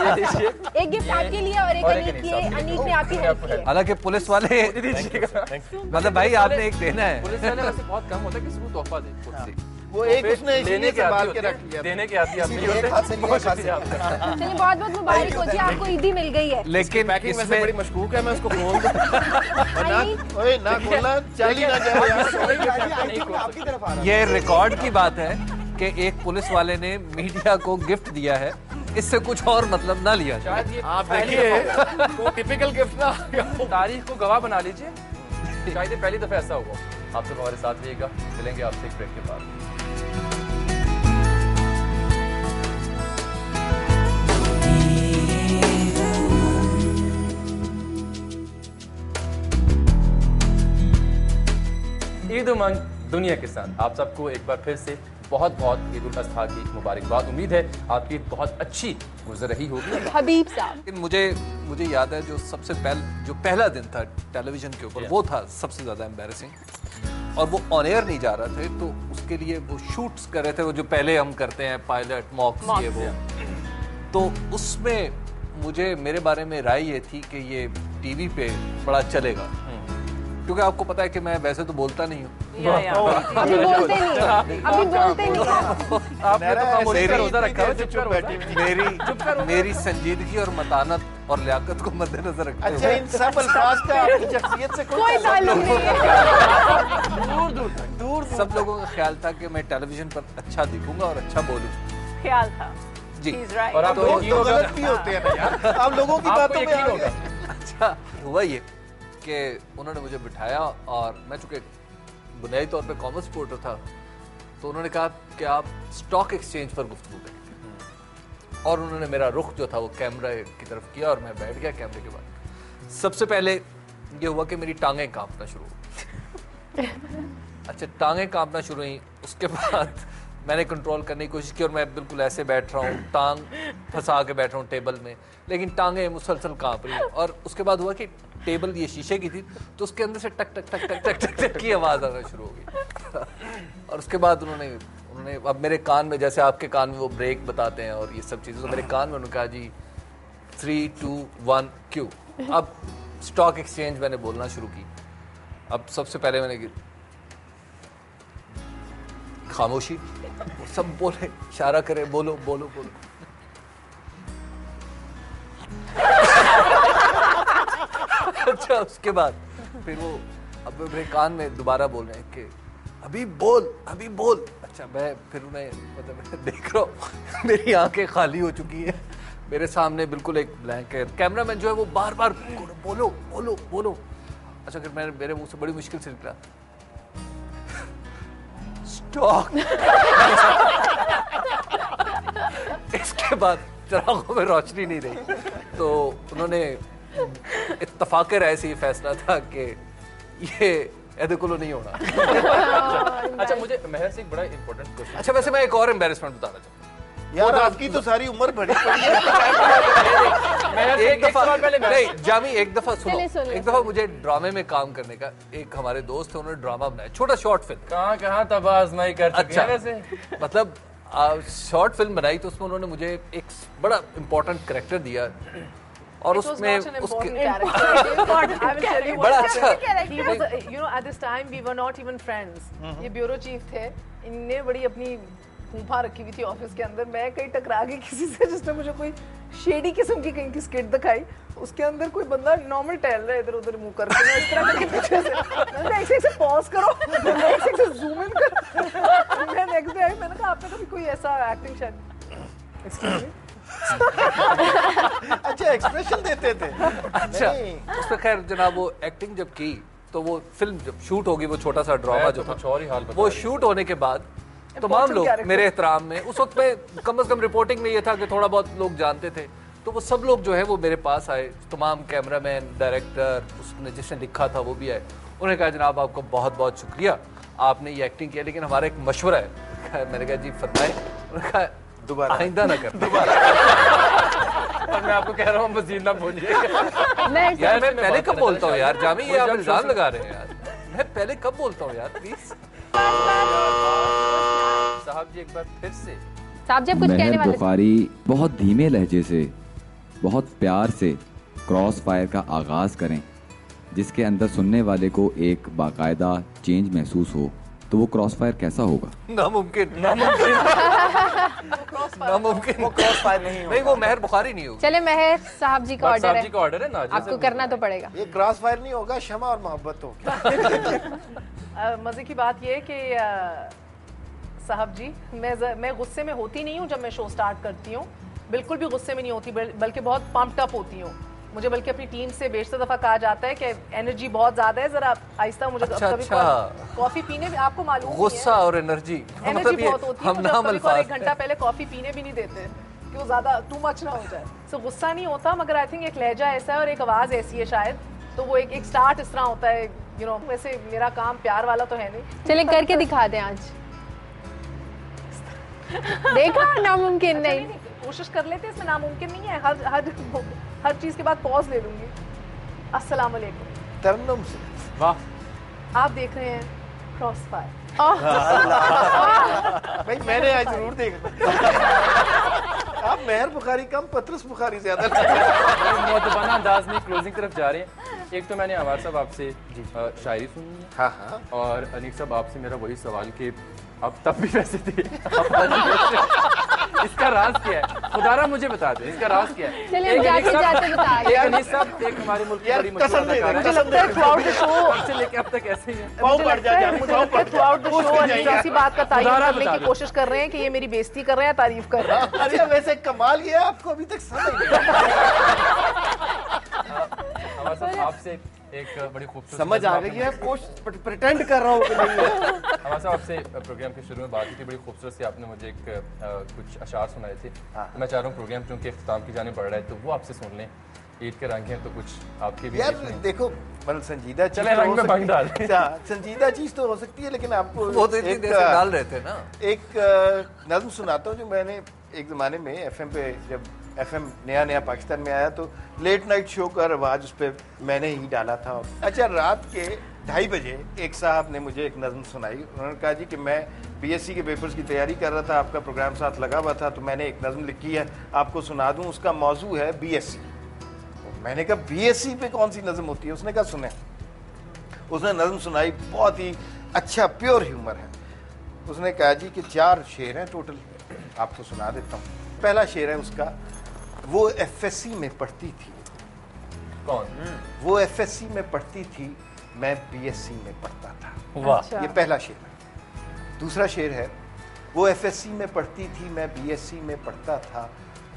ये देखिए एक गिफ्ट आपके लिए और एक अनीक के, अनीक ने आपकी हेल्प की है। हालांकि पुलिस वाले दीजिएगा। मतलब भाई आपने एक देना है। पुलिस वाले वैसे बहुत कम होता है किसी को तोहफा दे खुद से। वो एक उसने लेने इसीलिए के संभाल आदी के होते रख हैं, लिया। देने के आदी आप नहीं एक होते। हाथ से लिया, बहुत एक हाथ से शुक्रिया आपका। चलिए बहुत बहुत मुबारक हो जी, आपको ईदी मिल गई है। लेकिन पैकिंग में से बड़ी इसमें मशकूक है, मैं उसको खोल दूं। अनीक, ओए ना खोलना, चल ही ना जाए यार। आपकी तरफ आ रहा ये रिकॉर्ड की बात है कि एक पुलिस वाले ने मीडिया को गिफ्ट दिया है, इससे कुछ और मतलब ना लिया जाए। शायद ये आप पहली देखिए दफा वो टिपिकल गिफ्ट ना हो। तारीख को गवाह बना लीजिए, शायद ये पहली दफा ऐसा होगा। आप सब हमारे साथ रहिएगा, मिलेंगे आपसे एक ब्रेक के बाद। ईद उमंग दुनिया के साथ आप सबको एक बार फिर से बहुत बहुत ईद उल अज़हा की मुबारकबाद। उम्मीद है आपकी ईद बहुत अच्छी गुजर रही होगी। हबीब साहब, लेकिन मुझे याद है जो सबसे जो पहला दिन था टेलीविजन के ऊपर, वो था सबसे ज़्यादा एम्बैरेसिंग। और वो ऑन एयर नहीं जा रहा थे, तो उसके लिए वो शूट्स कर रहे थे, वो जो पहले हम करते हैं पायलट मॉक्स ये वो। तो उसमें मुझे मेरे बारे में राय ये थी कि ये टीवी पे बड़ा चलेगा, क्योंकि आपको पता है कि मैं वैसे तो बोलता नहीं हूँ। अभी बोलते नहीं, अभी बोलते नहीं। आपने तो खामोशी का रोजा रखा है, चुप कर बैठी। मेरी संजीदगी और मतानत और लियाकत को मद्देनजर रखते अच्छा, हुए इन सब अल्फाज का आपकी शख्सियत से कोई ताल्लुक नहीं है। दूर सब लोगों का ख्याल था कि मैं टेलीविजन पर अच्छा दिखूंगा और अच्छा बोलूँ। ख्याल था। जी। He's right. और आप तो- यकीन होगा, गलत भी होते हैं ना यार, आप लोगों की आपको बातों में यकीन आ होगा। गए। अच्छा हुआ ये कि उन्होंने मुझे बिठाया, और मैं चूंकि बुनियादी तौर पे कॉमर्स रिपोर्टर था, तो उन्होंने कहा कि आप स्टॉक एक्सचेंज पर गुफ्तगू करेंगे। और उन्होंने मेरा रुख जो था वो कैमरा की तरफ किया, और मैं बैठ गया कैमरे के बाद। सबसे पहले ये हुआ कि मेरी टांगें कांपना शुरू हो गई। अच्छा, टांगें कांपना शुरू हुई, उसके बाद मैंने कंट्रोल करने की कोशिश की, और मैं बिल्कुल ऐसे बैठ रहा हूँ, टांग फंसा के बैठ रहा हूँ टेबल में, लेकिन टांगें मुसलसल कांप रही। और उसके बाद हुआ कि टेबल ये शीशे की थी, तो उसके अंदर से टक टक टक टक टक टक टक की आवाज़ आना शुरू हो गई। और उसके बाद उन्होंने अब मेरे कान में, जैसे आपके कान में वो ब्रेक बताते हैं और ये सब चीज़ें, तो मेरे कान में उन्होंने कहा जी 3, 2, 1 क्यू। अब स्टॉक एक्सचेंज मैंने बोलना शुरू की। अब सबसे पहले मैंने खामोशी, सब बोले, इशारा करे, बोलो बोलो बोलो। अच्छा, उसके बाद फिर वो अब मेरे कान में दोबारा बोल रहे हैं कि अभी बोल। अच्छा, मैं फिर उन्हें मतलब देख रहा हूँ, मेरी आंखें खाली हो चुकी है, मेरे सामने बिल्कुल एक ब्लैंक है। कैमरामैन जो है वो बार बार बोलो बोलो बोलो। अच्छा, फिर मेरे मुंह से बड़ी मुश्किल से निकला स्टॉक। इसके बाद चिरागों में रोशनी नहीं रही, तो उन्होंने इत्तफाक राय से ये फैसला था कि ये ऐसे को नहीं होना। अच्छा, मुझे महर से एक बड़ा इंपॉर्टेंट क्वेश्चन। अच्छा, वैसे मैं एक और एम्बैरेसमेंट बताना चाहूँ यार, आपकी तो सारी उम्र बड़ी पड़ी है। एक दफा नहीं जामी, एक दफा सुनो, चलिए, सुनिए, एक दफा मुझे ड्रामे में काम करने का, एक हमारे दोस्त थे, उन्होंने ड्रामा बनाया, छोटा शॉर्ट फिल्म। कहाँ तब आजमाई कर चुके हैं वैसे। मतलब शॉर्ट फिल्म बनाई, तो उसमें उन्होंने मुझे एक बड़ा इम्पोर्टेंट कैरेक्टर दिया, और उसमें उसके बड़ा अच्छा। You know, at this time we were not even friends. ये ब्यूरो चीफ थे, इनने बड़ी अपनी फूफा रखी हुई थी ऑफिस के अंदर। मैं कहीं टकरा गई किसी से जिसने मुझे कोई शेडी किस्म की कहीं की स्किट दिखाई। उसके अंदर कोई बंदा नॉर्मल टहल रहा है इधर उधर मुंह करके, मैं इस तरह करके पीछे से मैंने एक से पॉज करो, एक से जूम इन कर। मैं नेक्स्ट डे आई, मैंने कहा आपने कभी कोई ऐसा एक्टिंग शायद एक्सक्यूज मी। अच्छा, एक्सप्रेशन देते थे। अच्छा, उसमें खैर जनाब वो एक्टिंग जब की, तो वो फिल्म जब शूट होगी, वो छोटा सा ड्रामा जो था, कुछ और ही हाल बता वो रहे हैं। शूट होने के बाद तमाम लोग मेरे एहतराम में, उस वक्त में कम से कम रिपोर्टिंग में ये था कि थोड़ा बहुत लोग जानते थे, तो वो सब लोग जो है वो मेरे पास आए, तमाम कैमरामैन, डायरेक्टर, उसने जिसने लिखा था वो भी आए। उन्होंने कहा जनाब आपका बहुत बहुत शुक्रिया, आपने ये एक्टिंग किया, लेकिन हमारा एक मशवरा है। मैंने कहा जी फरमाए, उन्होंने कहा दोबारा आइंदा ना कर। और मैं आपको कह रहा हूँ मजीद ना बोलिए। यार मैं पहले कब बोलता हूँ यार, जामी ये आप इल्जाम लगा रहे हैं यार, मैं पहले कब बोलता हूँ यार, प्लीज। साहब जी एक बार फिर से साहब जब कुछ कहने महर वाले थे। बुखारी बहुत धीमे लहजे से, बहुत प्यार से क्रॉस फायर का आगाज करें, जिसके अंदर सुनने वाले को एक बाकायदा चेंज महसूस हो, तो वो क्रॉस फायर कैसा होगा? नामुमकिन, नामुमकिन। वो क्रॉस फायर नहीं नहीं, वो महर बुखारी नहीं होगी। चले महर साहब जी का ऑर्डर साहब है, जी का ऑर्डर है ना, आपको करना तो पड़ेगा। ये क्रॉस फायर नहीं होगा, क्षमा और मोहब्बत होगी। मजे की बात ये है कि साहब जी मैं गुस्से में होती नहीं हूँ जब मैं शो स्टार्ट करती हूँ, बिल्कुल भी गुस्से में नहीं होती, बल्कि बहुत पम्प्ड अप होती हूँ। मुझे बल्कि अपनी टीम से बेशतर दफा कहा जाता है कि एनर्जी बहुत ज्यादा है, जरा आहिस्ता। मुझे कभी कॉफी पीने भी, आपको मालूम नहीं है, गुस्सा और एनर्जी बहुत होती है, हम नाम कभी अल्फाज 1 घंटा पहले कॉफी पीने भी नहीं देते कि वो ज्यादा टू मच ना हो जाए। सो गुस्सा नहीं होता, मगर आई थिंक एक लहजा ऐसा है और एक आवाज ऐसी है शायद, तो वो एक स्टार्ट इस तरह होता है, यू नो। वैसे मेरा काम प्यार वाला तो है नहीं। चले करके दिखा दें आज। देखा, नामुमकिन नहीं। कोशिश कर लेते, इसमें नामुमकिन नहीं है। हर चीज के बाद पॉज ले लूंगी। अस्सलाम वालेकुम। तरन्नुम से वाह, आप देख रहे हैं क्रॉस फायर। भाई मैंने आज जरूर देखा। आप महर बुखारी कम, पतरस बुखारी ज्यादा। मुअद्दबाना अंदाज में क्लोजिंग तरफ जा रहे हैं। एक तो मैंने आवाज साहब आपसे शायरी सुनी है, हाँ हाँ, और अनीक साहब आपसे मेरा वही सवाल कि अब तब भी वैसे थे, इसका राज क्या है? खुदारा मुझे बता दे, इसका राज क्या है? चलिए हम जाते जाते बता एक अनीस साहब, एक हमारे मुल्क की बड़ी मशहूर कसम दे दे, अदाकारा है। कसम दे दे। थ्रूआउट द शो, तब से लेके अब तक ऐसे ही है। पाँव पड़ जा जा, मुझे लगता है थ्रूआउट द शो अनीस इसी बात का तारीफ खुदारा करने बता की दो। कोशिश कर रहे हैं कि ये मेरी बेइज्जती कर रहे हैं, तारीफ कर रहे हैं। अच्छा वैसे कमाल ये है, आपको अभी तक समझ नहीं आया। हमारे साथ आपसे एक बड़ी खूबसूरत समझ आ गई है, प्रिटेंड कर रहा हूँ कि नहीं है। हमारे साहब आपसे प्रोग्राम के शुरू में बात की थी, बड़ी खूबसूरत सी आपने मुझे एक कुछ अशार सुनाए थे। मैं चाह रहा हूँ प्रोग्राम चूंकि इख्तिताम की जाने बढ़ रहा है, तो वो आपसे सुन लें। ईद के रंग हैं तो कुछ आपके भी यार बीच में। देखो, मतलब संजीदा चीज चले तो रंग हो में सकती भंग डाल है। हाँ, संजीदा चीज तो हो सकती है, लेकिन आपको वो तो इतनी देर से डाल रहे थे ना। एक नज्म सुनाता हूँ जो मैंने एक ज़माने में एफएम पे, जब एफएम नया नया पाकिस्तान में आया तो लेट नाइट शो का रवाज उस पर मैंने ही डाला था। अच्छा, रात के 2:30 बजे एक साहब ने मुझे एक नज्म सुनाई। उन्होंने कहा जी कि मैं बीएससी के पेपर्स की तैयारी कर रहा था, आपका प्रोग्राम साथ लगा हुआ था, तो मैंने एक नज्म लिखी है, आपको सुना दूँ। उसका मौजू है बीएससी। मैंने कहा बीएससी पे कौन सी नज्म होती है? उसने कहा सुने। उसने नज्म सुनाई, बहुत ही अच्छा प्योर ह्यूमर है। उसने कहा जी कि 4 शेर हैं टोटल, आपको सुना देता हूँ। पहला शेर है उसका, वो एफएससी में पढ़ती थी। कौन? वो एफएससी में पढ़ती थी, मैं बीएससी में पढ़ता था। वाह, ये पहला शेर है। दूसरा शेर है, वो एफएससी में पढ़ती थी, मैं बीएससी में पढ़ता था,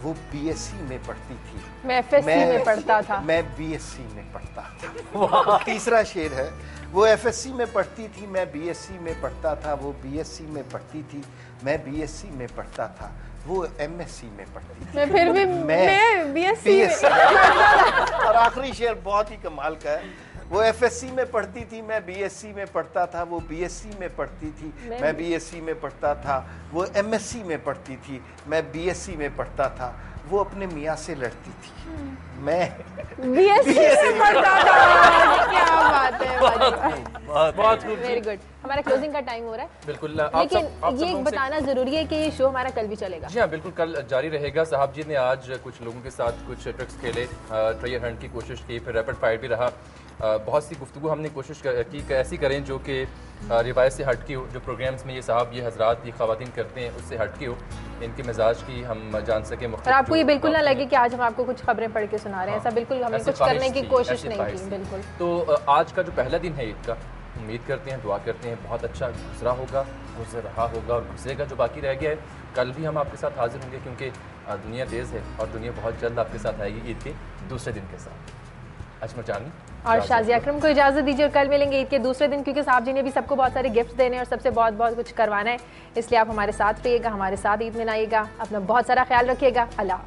वो बीएससी में पढ़ती थी, मैं एफएससी में पढ़ता था, मैं बीएससी में पढ़ता था। तीसरा शेर है, वो एफएससी में पढ़ती थी, मैं बीएससी में पढ़ता था, वो बीएससी में पढ़ती थी, मैं बीएससी में पढ़ता था, वो एमएससी में पढ़ती थी, मैं फिर भी मैं बीएससी और आखिरी शेर बहुत ही कमाल का है, वो एफएससी में पढ़ती थी, मैं बीएससी में पढ़ता था, वो बीएससी में पढ़ती थी, मैं बीएससी में पढ़ता था, वो एमएससी में पढ़ती थी, मैं बीएससी में पढ़ता था, वो अपने मियाँ से लड़ती थी, मैं बीएससी में पढ़ता था। क्या बात है, बहुत खूब। Very good. हमारा क्लोजिंग का टाइम हो रहा है बिल्कुल। लेकिन ये बताना जरूरी है कि ये शो हमारा कल भी चलेगा। जी हाँ, बिल्कुल कल जारी रहेगा। साहब जी ने आज कुछ लोगों के साथ कुछ ट्रिक्स खेले, ट्रेजर हंट की कोशिश की, फिर रैपिड फायर भी रहा। बहुत सी गुफ्तगू हमने कोशिश की ऐसी करें जो कि रिवायत से हट की हो, जो प्रोग्राम्स में ये साहब, ये हजरात, ये ख़वातीन करते हैं उससे हट की हो, इनके मिजाज की हम जान सकें। और आपको ये बिल्कुल ना लगे कि आज हम आपको कुछ खबरें पढ़ के सुना रहे हैं, ऐसा बिल्कुल हमने कुछ करने की कोशिश नहीं की। बिल्कुल। तो आज का जो पहला दिन है ईद का, उम्मीद करते हैं, दुआ करते हैं बहुत अच्छा गुजरा होगा, गुजर रहा होगा और गुजरेगा जो बाकी रह गया है। कल भी हम आपके साथ हाजिर होंगे क्योंकि दुनिया तेज़ है और दुनिया बहुत जल्द आपके साथ आएगी ईद के दूसरे दिन के साथ। अजमत जानी और शाजिया अकरम को इजाज़त दीजिए और कल मिलेंगे ईद के दूसरे दिन, क्योंकि साहब जी ने भी सबको बहुत सारे गिफ्ट्स देने और सबसे बहुत बहुत कुछ करवाना है। इसलिए आप हमारे साथ रहिएगा, हमारे साथ ईद मनाइएगा, अपना बहुत सारा ख्याल रखिएगा। अल्लाह।